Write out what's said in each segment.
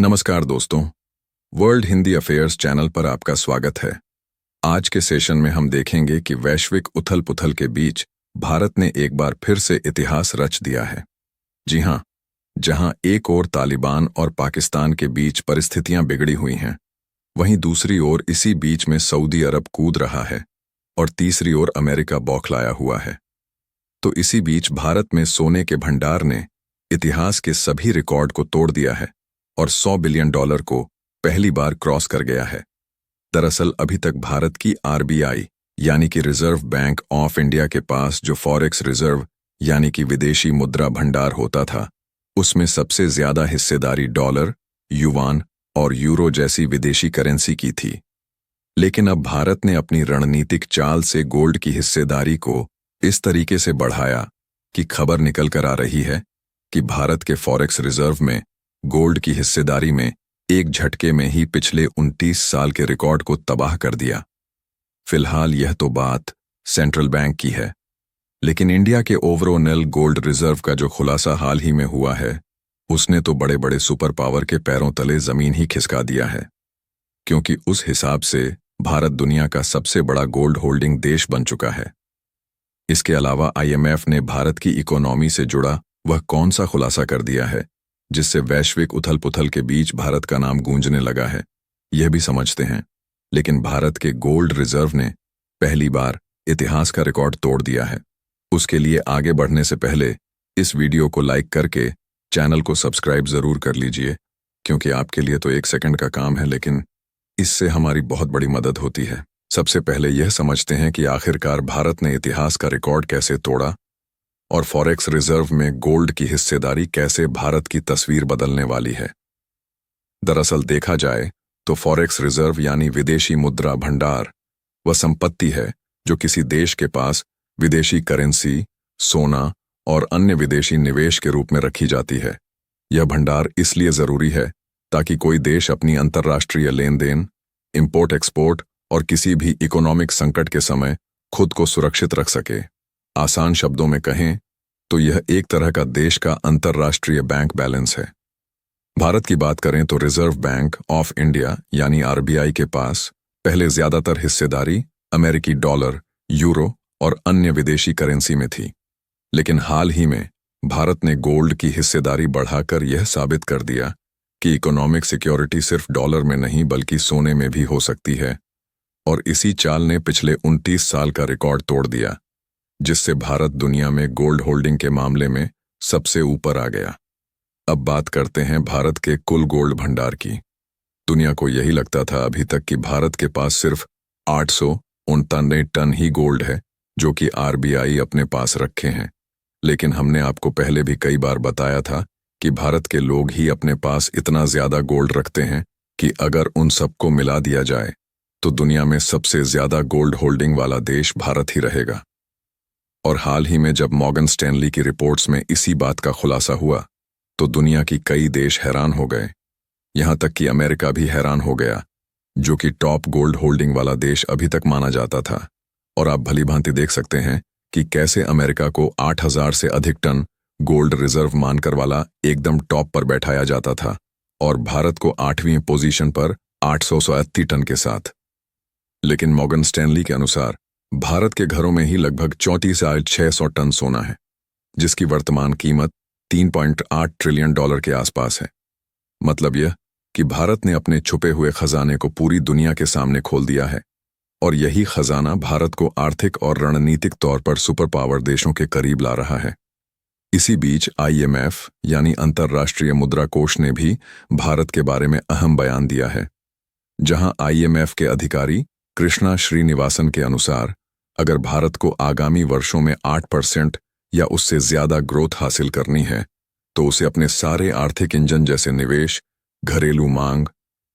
नमस्कार दोस्तों, world Hindi affairs channel पर आपका स्वागत है। आज के सेशन में हम देखेंगे कि वैश्विक उथल-पुथल के बीच भारत ने एक बार फिर से इतिहास रच दिया है। जी हां, जहां एक ओर तालिबान और पाकिस्तान के बीच परिस्थितियां बिगड़ी हुई हैं, वहीं दूसरी ओर इसी बीच में सऊदी अरब कूद रहा है और तीसरी ओर अमेरिका बौखलाया हुआ है। तो इसी बीच भारत में सोने के भंडार ने इतिहास के सभी रिकॉर्ड को तोड़ दिया है और $100 बिलियन को पहली बार क्रॉस कर गया है। दरअसल अभी तक भारत की आरबीआई यानी कि रिजर्व बैंक ऑफ इंडिया के पास जो फॉरेक्स रिजर्व यानी कि विदेशी मुद्रा भंडार होता था, उसमें सबसे ज्यादा हिस्सेदारी डॉलर, युआन और यूरो जैसी विदेशी करेंसी की थी। लेकिन अब भारत ने अपनी रणनीतिक चाल से गोल्ड की हिस्सेदारी को इस तरीके से बढ़ाया कि खबर निकल कर आ रही है कि भारत के फॉरेक्स रिजर्व में गोल्ड की हिस्सेदारी में एक झटके में ही पिछले 29 साल के रिकॉर्ड को तबाह कर दिया। फिलहाल यह तो बात सेंट्रल बैंक की है, लेकिन इंडिया के ओवरऑल गोल्ड रिजर्व का जो खुलासा हाल ही में हुआ है, उसने तो बड़े बड़े सुपर पावर के पैरों तले जमीन ही खिसका दिया है, क्योंकि उस हिसाब से भारत दुनिया का सबसे बड़ा गोल्ड होल्डिंग देश बन चुका है। इसके अलावा आईएमएफ ने भारत की इकोनॉमी से जुड़ा वह कौन सा खुलासा कर दिया है जिससे वैश्विक उथल-पुथल के बीच भारत का नाम गूंजने लगा है, यह भी समझते हैं। लेकिन भारत के गोल्ड रिजर्व ने पहली बार इतिहास का रिकॉर्ड तोड़ दिया है। उसके लिए आगे बढ़ने से पहले इस वीडियो को लाइक करके चैनल को सब्सक्राइब जरूर कर लीजिए, क्योंकि आपके लिए तो 1 सेकंड का काम है, लेकिन इससे हमारी बहुत बड़ी मदद होती है। सबसे पहले यह समझते हैं कि आखिरकार भारत ने इतिहास का रिकॉर्ड कैसे तोड़ा और फॉरेक्स रिजर्व में गोल्ड की हिस्सेदारी कैसे भारत की तस्वीर बदलने वाली है। दरअसल देखा जाए तो फॉरेक्स रिजर्व यानी विदेशी मुद्रा भंडार वह संपत्ति है जो किसी देश के पास विदेशी करेंसी, सोना और अन्य विदेशी निवेश के रूप में रखी जाती है। यह भंडार इसलिए जरूरी है ताकि कोई देश अपनी अंतर्राष्ट्रीय लेन देन, इंपोर्ट एक्सपोर्ट और किसी भी इकोनॉमिक संकट के समय खुद को सुरक्षित रख सके। आसान शब्दों में कहें तो यह एक तरह का देश का अंतर्राष्ट्रीय बैंक बैलेंस है। भारत की बात करें तो रिजर्व बैंक ऑफ इंडिया यानी आरबीआई के पास पहले ज्यादातर हिस्सेदारी अमेरिकी डॉलर, यूरो और अन्य विदेशी करेंसी में थी। लेकिन हाल ही में भारत ने गोल्ड की हिस्सेदारी बढ़ाकर यह साबित कर दिया कि इकोनॉमिक सिक्योरिटी सिर्फ डॉलर में नहीं बल्कि सोने में भी हो सकती है, और इसी चाल ने पिछले 29 साल का रिकॉर्ड तोड़ दिया, जिससे भारत दुनिया में गोल्ड होल्डिंग के मामले में सबसे ऊपर आ गया। अब बात करते हैं भारत के कुल गोल्ड भंडार की। दुनिया को यही लगता था अभी तक कि भारत के पास सिर्फ 899 टन ही गोल्ड है जो कि आरबीआई अपने पास रखे हैं। लेकिन हमने आपको पहले भी कई बार बताया था कि भारत के लोग ही अपने पास इतना ज्यादा गोल्ड रखते हैं कि अगर उन सबको मिला दिया जाए तो दुनिया में सबसे ज्यादा गोल्ड होल्डिंग वाला देश भारत ही रहेगा। और हाल ही में जब मॉर्गन स्टैनली की रिपोर्ट्स में इसी बात का खुलासा हुआ तो दुनिया की कई देश हैरान हो गए। यहां तक कि अमेरिका भी हैरान हो गया, जो कि टॉप गोल्ड होल्डिंग वाला देश अभी तक माना जाता था। और आप भलीभांति देख सकते हैं कि कैसे अमेरिका को 8000 से अधिक टन गोल्ड रिजर्व मानकर वाला एकदम टॉप पर बैठाया जाता था और भारत को 8वीं पोजीशन पर 880 टन के साथ। लेकिन मॉर्गन स्टैनली के अनुसार भारत के घरों में ही लगभग 34,600 टन सोना है, जिसकी वर्तमान कीमत $3.8 ट्रिलियन के आसपास है। मतलब यह कि भारत ने अपने छुपे हुए खजाने को पूरी दुनिया के सामने खोल दिया है, और यही खजाना भारत को आर्थिक और रणनीतिक तौर पर सुपर पावर देशों के करीब ला रहा है। इसी बीच आईएमएफ यानी अंतर्राष्ट्रीय मुद्रा कोष ने भी भारत के बारे में अहम बयान दिया है, जहां आईएमएफ के अधिकारी कृष्णा श्रीनिवासन के अनुसार अगर भारत को आगामी वर्षों में 8% या उससे ज्यादा ग्रोथ हासिल करनी है तो उसे अपने सारे आर्थिक इंजन जैसे निवेश, घरेलू मांग,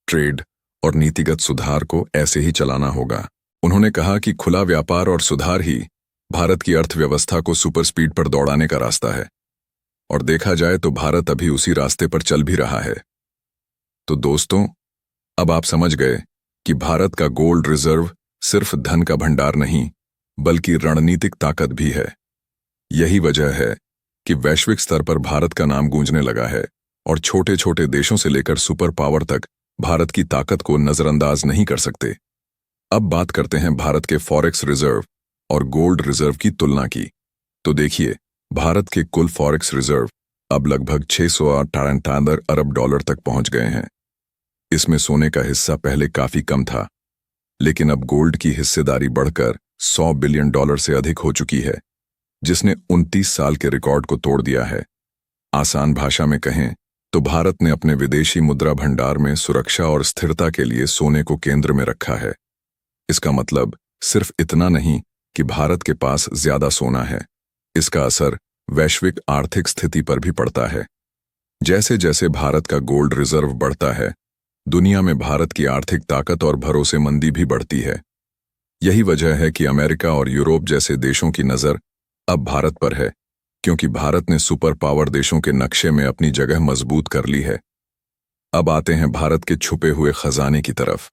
ट्रेड और नीतिगत सुधार को ऐसे ही चलाना होगा। उन्होंने कहा कि खुला व्यापार और सुधार ही भारत की अर्थव्यवस्था को सुपर स्पीड पर दौड़ाने का रास्ता है, और देखा जाए तो भारत अभी उसी रास्ते पर चल भी रहा है। तो दोस्तों, अब आप समझ गए कि भारत का गोल्ड रिजर्व सिर्फ धन का भंडार नहीं बल्कि रणनीतिक ताकत भी है। यही वजह है कि वैश्विक स्तर पर भारत का नाम गूंजने लगा है और छोटे छोटे देशों से लेकर सुपर पावर तक भारत की ताकत को नजरअंदाज नहीं कर सकते। अब बात करते हैं भारत के फॉरेक्स रिजर्व और गोल्ड रिजर्व की तुलना की। तो देखिए, भारत के कुल फॉरेक्स रिजर्व अब लगभग 658 अरब डॉलर तक पहुंच गए हैं। इसमें सोने का हिस्सा पहले काफी कम था, लेकिन अब गोल्ड की हिस्सेदारी बढ़कर 100 बिलियन डॉलर से अधिक हो चुकी है, जिसने 29 साल के रिकॉर्ड को तोड़ दिया है। आसान भाषा में कहें तो भारत ने अपने विदेशी मुद्रा भंडार में सुरक्षा और स्थिरता के लिए सोने को केंद्र में रखा है। इसका मतलब सिर्फ इतना नहीं कि भारत के पास ज्यादा सोना है, इसका असर वैश्विक आर्थिक स्थिति पर भी पड़ता है। जैसे जैसे भारत का गोल्ड रिजर्व बढ़ता है, दुनिया में भारत की आर्थिक ताकत और भरोसेमंदी भी बढ़ती है। यही वजह है कि अमेरिका और यूरोप जैसे देशों की नज़र अब भारत पर है, क्योंकि भारत ने सुपर पावर देशों के नक्शे में अपनी जगह मजबूत कर ली है। अब आते हैं भारत के छुपे हुए खजाने की तरफ।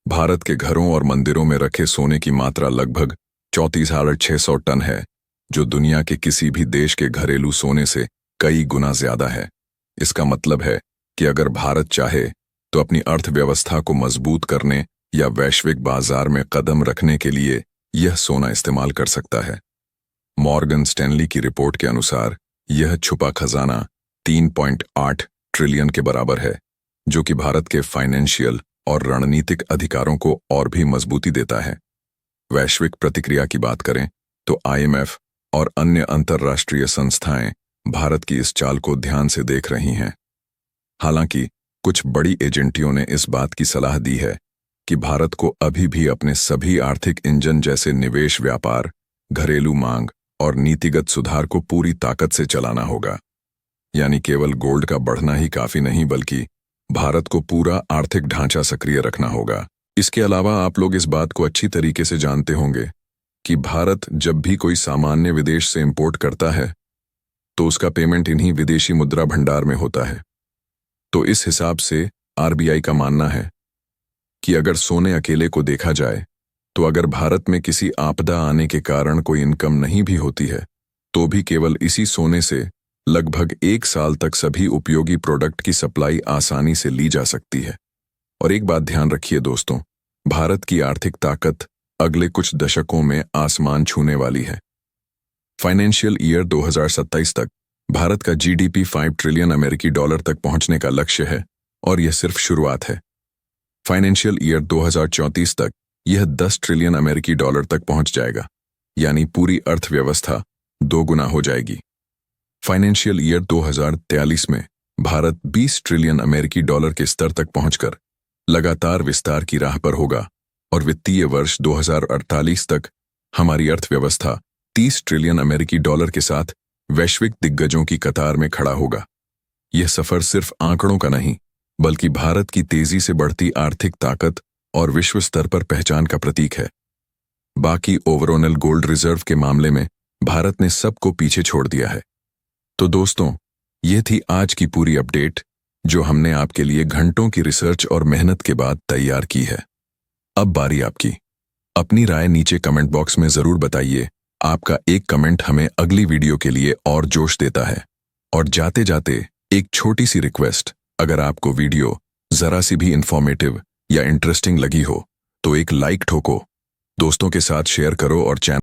भारत के घरों और मंदिरों में रखे सोने की मात्रा लगभग 34,600 टन है, जो दुनिया के किसी भी देश के घरेलू सोने से कई गुना ज्यादा है। इसका मतलब है कि अगर भारत चाहे तो अपनी अर्थव्यवस्था को मजबूत करने या वैश्विक बाजार में कदम रखने के लिए यह सोना इस्तेमाल कर सकता है। मॉर्गन स्टैनली की रिपोर्ट के अनुसार यह छुपा खजाना 3.8 ट्रिलियन के बराबर है, जो कि भारत के फाइनेंशियल और रणनीतिक अधिकारों को और भी मजबूती देता है। वैश्विक प्रतिक्रिया की बात करें तो IMF और अन्य अंतर्राष्ट्रीय संस्थाएं भारत की इस चाल को ध्यान से देख रही हैं। हालांकि कुछ बड़ी एजेंटियों ने इस बात की सलाह दी है कि भारत को अभी भी अपने सभी आर्थिक इंजन जैसे निवेश, व्यापार, घरेलू मांग और नीतिगत सुधार को पूरी ताकत से चलाना होगा। यानी केवल गोल्ड का बढ़ना ही काफी नहीं, बल्कि भारत को पूरा आर्थिक ढांचा सक्रिय रखना होगा। इसके अलावा आप लोग इस बात को अच्छी तरीके से जानते होंगे कि भारत जब भी कोई सामान्य विदेश से इंपोर्ट करता है तो उसका पेमेंट इन्हीं विदेशी मुद्रा भंडार में होता है। तो इस हिसाब से RBI का मानना है कि अगर सोने अकेले को देखा जाए तो अगर भारत में किसी आपदा आने के कारण कोई इनकम नहीं भी होती है, तो भी केवल इसी सोने से लगभग 1 साल तक सभी उपयोगी प्रोडक्ट की सप्लाई आसानी से ली जा सकती है। और एक बात ध्यान रखिए दोस्तों, भारत की आर्थिक ताकत अगले कुछ दशकों में आसमान छूने वाली है। फाइनेंशियल ईयर 2027 तक भारत का GDP 5 ट्रिलियन अमेरिकी डॉलर तक पहुंचने का लक्ष्य है, और यह सिर्फ शुरुआत है। फाइनेंशियल ईयर 2034 तक यह 10 ट्रिलियन अमेरिकी डॉलर तक पहुंच जाएगा, यानी पूरी अर्थव्यवस्था 2 गुना हो जाएगी। फाइनेंशियल ईयर 2043 में भारत 20 ट्रिलियन अमेरिकी डॉलर के स्तर तक पहुंचकर लगातार विस्तार की राह पर होगा, और वित्तीय वर्ष 2048 तक हमारी अर्थव्यवस्था 30 ट्रिलियन अमेरिकी डॉलर के साथ वैश्विक दिग्गजों की कतार में खड़ा होगा। यह सफर सिर्फ आंकड़ों का नहीं, बल्कि भारत की तेजी से बढ़ती आर्थिक ताकत और विश्व स्तर पर पहचान का प्रतीक है। बाकी ओवरऑल गोल्ड रिजर्व के मामले में भारत ने सबको पीछे छोड़ दिया है। तो दोस्तों, ये थी आज की पूरी अपडेट, जो हमने आपके लिए घंटों की रिसर्च और मेहनत के बाद तैयार की है। अब बारी आपकी। अपनी राय नीचे कमेंट बॉक्स में जरूर बताइए। आपका एक कमेंट हमें अगली वीडियो के लिए और जोश देता है। और जाते जाते एक छोटी सी रिक्वेस्ट, अगर आपको वीडियो जरा सी भी इंफॉर्मेटिव या इंटरेस्टिंग लगी हो तो एक लाइक ठोको, दोस्तों के साथ शेयर करो और चैनल